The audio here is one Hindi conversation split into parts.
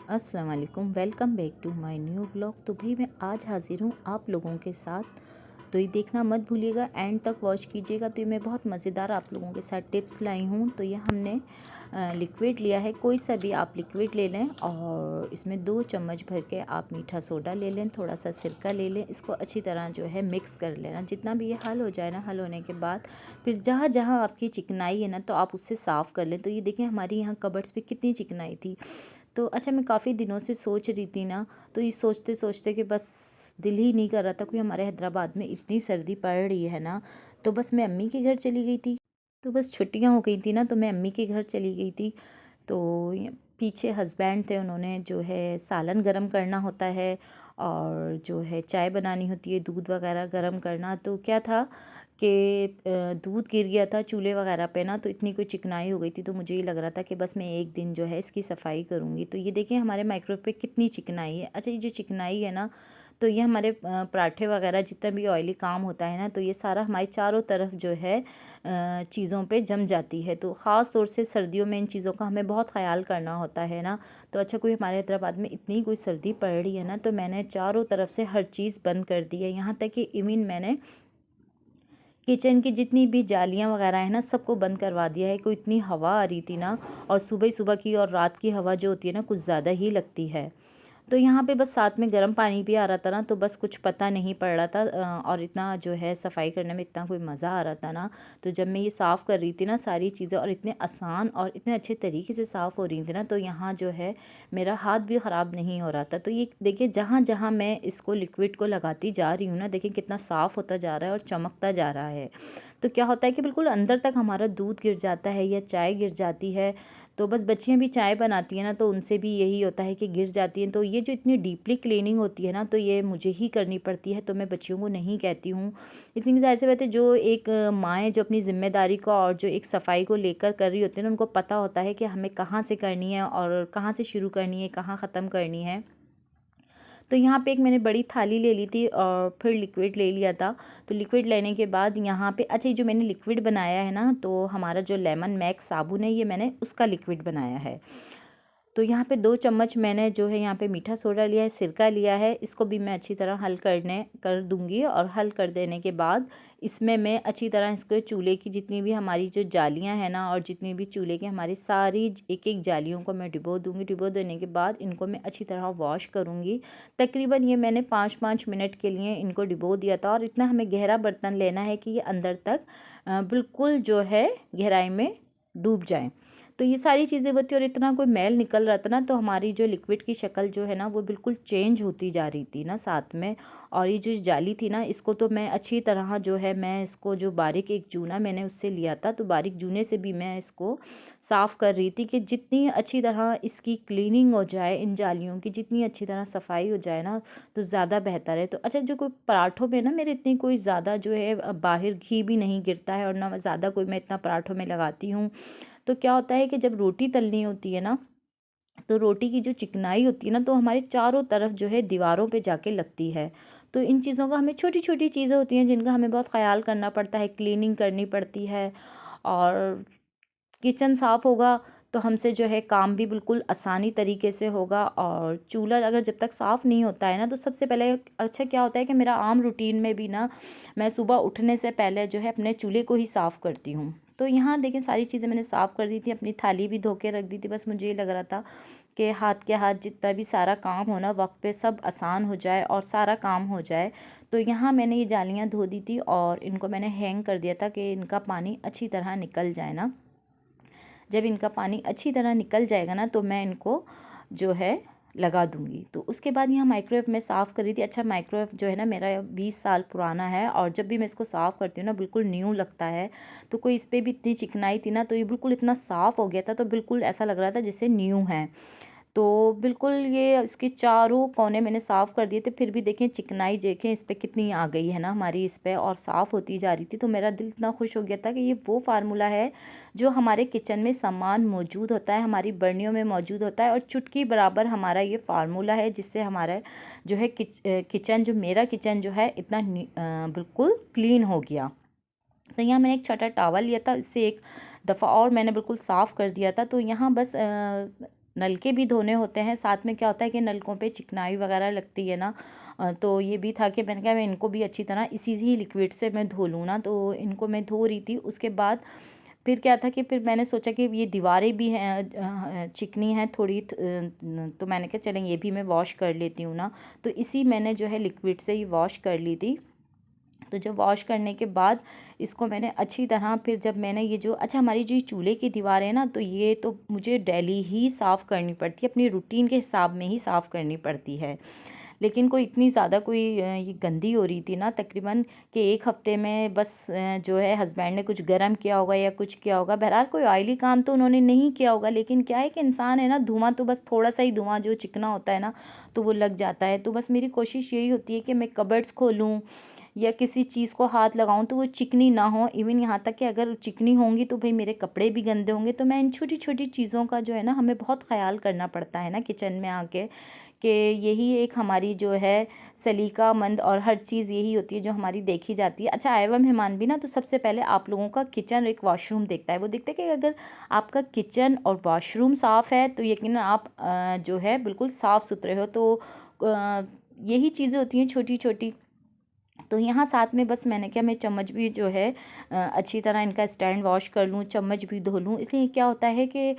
अस्सलाम वालेकुम, welcome back to my new blog. तो भाई मैं आज हाज़िर हूँ आप लोगों के साथ। तो ये देखना मत भूलिएगा, एंड तक वॉच कीजिएगा। तो ये मैं बहुत मज़ेदार आप लोगों के साथ टिप्स लाई हूँ। तो ये हमने लिक्विड लिया है, कोई सा भी आप लिक्विड ले लें और इसमें 2 चम्मच भर के आप मीठा सोडा ले लें, थोड़ा सा सिरका ले लें। इसको अच्छी तरह जो है मिक्स कर लेना। जितना भी ये हल हो जाए ना, हल होने के बाद फिर जहाँ जहाँ आपकी चिकनाई है ना, तो आप उससे साफ़ कर लें। तो ये देखें हमारी यहाँ कबर्ड्स पे कितनी चिकनाई थी। तो अच्छा, मैं काफ़ी दिनों से सोच रही थी ना, तो ये सोचते सोचते कि बस दिल ही नहीं कर रहा था। कोई हमारे हैदराबाद में इतनी सर्दी पड़ रही है ना, तो बस मैं अम्मी के घर चली गई थी। तो बस छुट्टियां हो गई थी ना, तो मैं अम्मी के घर चली गई थी। तो पीछे हस्बैंड थे, उन्होंने जो है सालन गरम करना होता है और जो है चाय बनानी होती है, दूध वगैरह गरम करना। तो क्या था कि दूध गिर गया था चूल्हे वगैरह पे ना, तो इतनी कोई चिकनाई हो गई थी। तो मुझे ये लग रहा था कि बस मैं एक दिन जो है इसकी सफाई करूँगी। तो ये देखिए हमारे माइक्रोवेव पे कितनी चिकनाई है। अच्छा, ये जो चिकनाई है ना, तो ये हमारे पराठे वगैरह जितना भी ऑयली काम होता है ना, तो ये सारा हमारे चारों तरफ जो है चीज़ों पे जम जाती है। तो ख़ास तौर से सर्दियों में इन चीज़ों का हमें बहुत ख्याल करना होता है ना। तो अच्छा, कोई हमारे हैदराबाद में इतनी कोई सर्दी पड़ रही है ना, तो मैंने चारों तरफ से हर चीज़ बंद कर दी है। यहाँ तक कि इवन मैंने किचन की जितनी भी जालियाँ वगैरह हैं ना, सबको बंद करवा दिया है। कोई इतनी हवा आ रही थी ना, और सुबह सुबह की और रात की हवा जो होती है ना, कुछ ज़्यादा ही लगती है। तो यहाँ पे बस साथ में गर्म पानी भी आ रहा था ना, तो बस कुछ पता नहीं पड़ रहा था। और इतना जो है सफाई करने में इतना कोई मज़ा आ रहा था ना। तो जब मैं ये साफ़ कर रही थी ना सारी चीज़ें, और इतने आसान और इतने अच्छे तरीके से साफ़ हो रही थी ना, तो यहाँ जो है मेरा हाथ भी ख़राब नहीं हो रहा था। तो ये देखिए, जहाँ जहाँ मैं इसको लिक्विड को लगाती जा रही हूँ ना, देखिए कितना साफ़ होता जा रहा है और चमकता जा रहा है। तो क्या होता है कि बिल्कुल अंदर तक हमारा दूध गिर जाता है या चाय गिर जाती है। तो बस बच्चियाँ भी चाय बनाती हैं ना, तो उनसे भी यही होता है कि गिर जाती हैं। तो ये जो इतनी डीपली क्लीनिंग होती है ना, तो ये मुझे ही करनी पड़ती है। तो मैं बच्चियों को नहीं कहती हूँ। इसलिए ज़ाहिर सी बात है, जो एक माएँ जो अपनी ज़िम्मेदारी को और जो एक सफाई को लेकर कर रही होती है ना, उनको पता होता है कि हमें कहाँ से करनी है और कहाँ से शुरू करनी है, कहाँ ख़त्म करनी है। तो यहाँ पे एक मैंने बड़ी थाली ले ली थी और फिर लिक्विड ले लिया था। तो लिक्विड लेने के बाद यहाँ पे, अच्छा, ये जो मैंने लिक्विड बनाया है ना, तो हमारा जो लेमन मैक्स साबुन है, ये मैंने उसका लिक्विड बनाया है। तो यहाँ पे 2 चम्मच मैंने जो है यहाँ पे मीठा सोडा लिया है, सिरका लिया है। इसको भी मैं अच्छी तरह हल कर दूँगी, और हल कर देने के बाद इसमें मैं अच्छी तरह इसको चूल्हे की जितनी भी हमारी जो जालियाँ हैं ना, और जितनी भी चूल्हे की हमारी सारी एक-एक जालियों को मैं डिबो दूँगी। डिबो देने के बाद इनको मैं अच्छी तरह वॉश करूँगी। तकरीबन ये मैंने 5-5 मिनट के लिए इनको डिबो दिया था, और इतना हमें गहरा बर्तन लेना है कि ये अंदर तक बिल्कुल जो है गहराई में डूब जाएँ। तो ये सारी चीज़ें होती और इतना कोई मैल निकल रहा था ना, तो हमारी जो लिक्विड की शक्ल जो है ना, वो बिल्कुल चेंज होती जा रही थी ना साथ में। और ये जो जाली थी ना, इसको तो मैं अच्छी तरह जो है, मैं इसको जो बारीक एक जूना मैंने उससे लिया था, तो बारीक जूने से भी मैं इसको साफ़ कर रही थी कि जितनी अच्छी तरह इसकी क्लीनिंग हो जाए, इन जालियों की जितनी अच्छी तरह सफाई हो जाए ना, तो ज़्यादा बेहतर है। तो अच्छा, जो कोई पराठों में ना मेरे इतनी कोई ज़्यादा जो है बाहर घी भी नहीं गिरता है, और ना ज़्यादा कोई मैं इतना पराठों में लगाती हूँ। तो क्या होता है कि जब रोटी तलनी होती है ना, तो रोटी की जो चिकनाई होती है ना, तो हमारे चारों तरफ जो है दीवारों पे जाके लगती है। तो इन चीज़ों का हमें, छोटी छोटी चीज़ें होती हैं जिनका हमें बहुत ख्याल करना पड़ता है, क्लीनिंग करनी पड़ती है। और किचन साफ़ होगा तो हमसे जो है काम भी बिल्कुल आसानी तरीके से होगा। और चूल्हा अगर जब तक साफ़ नहीं होता है ना, तो सबसे पहले, अच्छा क्या होता है कि मेरा आम रूटीन में भी ना, मैं सुबह उठने से पहले जो है अपने चूल्हे को ही साफ़ करती हूँ। तो यहाँ देखें सारी चीज़ें मैंने साफ़ कर दी थी, अपनी थाली भी धो के रख दी थी। बस मुझे ये लग रहा था कि हाथ के हाथ जितना भी सारा काम हो ना, वक्त पे सब आसान हो जाए और सारा काम हो जाए। तो यहाँ मैंने ये जालियाँ धो दी थी, और इनको मैंने हैंग कर दिया था कि इनका पानी अच्छी तरह निकल जाए ना। जब इनका पानी अच्छी तरह निकल जाएगा ना, तो मैं इनको जो है लगा दूँगी। तो उसके बाद यहाँ माइक्रोवेव में साफ़ कर रही थी। अच्छा, माइक्रोवेव जो है ना मेरा 20 साल पुराना है, और जब भी मैं इसको साफ़ करती हूँ ना, बिल्कुल न्यू लगता है। तो कोई इस पे भी इतनी चिकनाई थी ना, तो ये बिल्कुल इतना साफ़ हो गया था, तो बिल्कुल ऐसा लग रहा था जैसे न्यू है। तो बिल्कुल ये इसके चारों कोने मैंने साफ़ कर दिए थे, फिर भी देखें चिकनाई देखें इस पे कितनी आ गई है ना हमारी इस पे, और साफ़ होती जा रही थी। तो मेरा दिल इतना खुश हो गया था कि ये वो फार्मूला है जो हमारे किचन में सामान मौजूद होता है, हमारी बर्नियों में मौजूद होता है, और चुटकी बराबर हमारा ये फार्मूला है, जिससे हमारा जो है किचन, जो मेरा किचन जो है इतना बिल्कुल क्लीन हो गया। तो यहाँ मैंने एक छोटा टॉवल लिया था, इससे एक दफ़ा और मैंने बिल्कुल साफ़ कर दिया था। तो यहाँ बस नलके भी धोने होते हैं। साथ में क्या होता है कि नलकों पे चिकनाई वगैरह लगती है ना, तो ये भी था कि मैंने कहा मैं इनको भी अच्छी तरह इसी ही लिक्विड से मैं धो लूँ ना, तो इनको मैं धो रही थी। उसके बाद फिर क्या था कि फिर मैंने सोचा कि ये दीवारें भी हैं चिकनी हैं थोड़ी, तो मैंने कहा चलें ये भी मैं वॉश कर लेती हूँ ना। तो इसी मैंने जो है लिक्विड से ही वॉश कर ली थी। तो जब वॉश करने के बाद इसको मैंने अच्छी तरह, फिर जब मैंने ये जो अच्छा हमारी जो चूल्हे की दीवार है ना, तो ये तो मुझे डेली ही साफ़ करनी पड़ती है, अपनी रूटीन के हिसाब में ही साफ़ करनी पड़ती है। लेकिन कोई इतनी ज़्यादा कोई ये गंदी हो रही थी ना तकरीबन कि एक हफ़्ते में बस जो है हस्बैंड ने कुछ गरम किया होगा या कुछ किया होगा। बहरहाल कोई ऑयली काम तो उन्होंने नहीं किया होगा, लेकिन क्या है कि इंसान है ना, धुआँ तो बस थोड़ा सा ही धुआँ जो चिकना होता है ना, तो वो लग जाता है। तो बस मेरी कोशिश यही होती है कि मैं कबर्ड्स खोलूँ या किसी चीज़ को हाथ लगाऊं तो वो चिकनी ना हो। इवन यहाँ तक कि अगर चिकनी होंगी तो भाई मेरे कपड़े भी गंदे होंगे। तो मैं इन छोटी छोटी चीज़ों का जो है ना, हमें बहुत ख्याल करना पड़ता है ना किचन में आके, कि यही एक हमारी जो है सलीकामंद और हर चीज़ यही होती है जो हमारी देखी जाती है। अच्छा, आए हुआ मेहमान भी ना, तो सबसे पहले आप लोगों का किचन और एक वॉशरूम देखता है। वो देखते हैं कि अगर आपका किचन और वॉशरूम साफ़ है तो यकीनन आप जो है बिल्कुल साफ़ सुथरे हो। तो यही चीज़ें होती हैं छोटी छोटी। तो यहाँ साथ में बस मैंने क्या, मैं चम्मच भी जो है अच्छी तरह इनका स्टैंड वॉश कर लूँ, चम्मच भी धो लूँ। इसलिए क्या होता है कि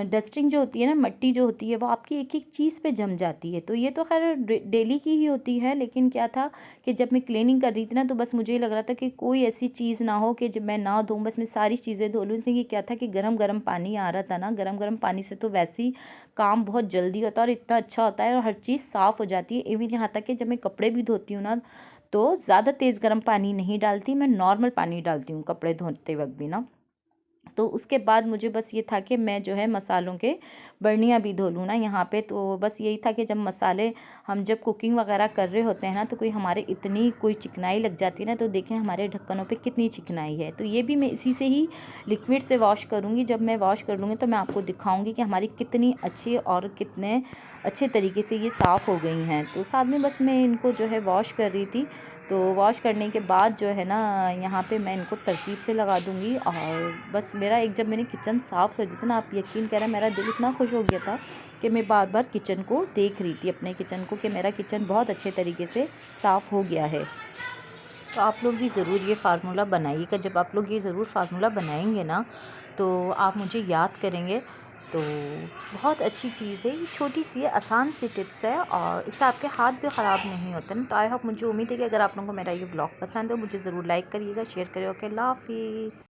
डस्टिंग जो होती है ना, मिट्टी जो होती है वो आपकी एक एक चीज़ पे जम जाती है। तो ये तो खैर डेली की ही होती है, लेकिन क्या था कि जब मैं क्लीनिंग कर रही थी ना, तो बस मुझे लग रहा था कि कोई ऐसी चीज़ ना हो कि जब मैं ना धोऊँ, बस मैं सारी चीज़ें धो लूँ। इसलिए क्या था कि गरम गरम पानी आ रहा था ना, गरम गरम पानी से तो वैसे ही काम बहुत जल्दी होता है और इतना अच्छा होता है और हर चीज़ साफ़ हो जाती है। इवन यहाँ तक कि जब मैं कपड़े भी धोती हूँ ना, तो ज़्यादा तेज़ गर्म पानी नहीं डालती, मैं नॉर्मल पानी डालती हूँ कपड़े धोते वक्त भी ना। तो उसके बाद मुझे बस ये था कि मैं जो है मसालों के बर्नियाँ भी धो लूँ ना यहाँ पे। तो बस यही था कि जब मसाले हम जब कुकिंग वगैरह कर रहे होते हैं ना, तो कोई हमारे इतनी कोई चिकनाई लग जाती है ना, तो देखें हमारे ढक्कनों पे कितनी चिकनाई है। तो ये भी मैं इसी से ही लिक्विड से वॉश करूँगी। जब मैं वॉश कर लूँगी तो मैं आपको दिखाऊँगी कि हमारी कितनी अच्छी और कितने अच्छे तरीके से ये साफ़ हो गई हैं। तो साथ में बस मैं इनको जो है वॉश कर रही थी। तो वॉश करने के बाद जो है ना, यहाँ पे मैं इनको तरतीब से लगा दूँगी। और बस मेरा एक, जब मैंने किचन साफ़ कर दी थी ना, आप यकीन करें मेरा दिल इतना खुश हो गया था कि मैं बार बार किचन को देख रही थी, अपने किचन को, कि मेरा किचन बहुत अच्छे तरीके से साफ़ हो गया है। तो आप लोग भी ज़रूर ये फार्मूला बनाइएगा। जब आप लोग ये ज़रूर फार्मूला बनाएंगे ना, तो आप मुझे याद करेंगे। तो बहुत अच्छी चीज़ है, ये छोटी सी है, आसान सी टिप्स है और इससे आपके हाथ भी ख़राब नहीं होते ना। तो आई होप, मुझे उम्मीद है कि अगर आप लोगों को मेरा ये ब्लॉग पसंद है, मुझे ज़रूर लाइक करिएगा, शेयर करिएगा। ओके, अल्लाह हाफिज़।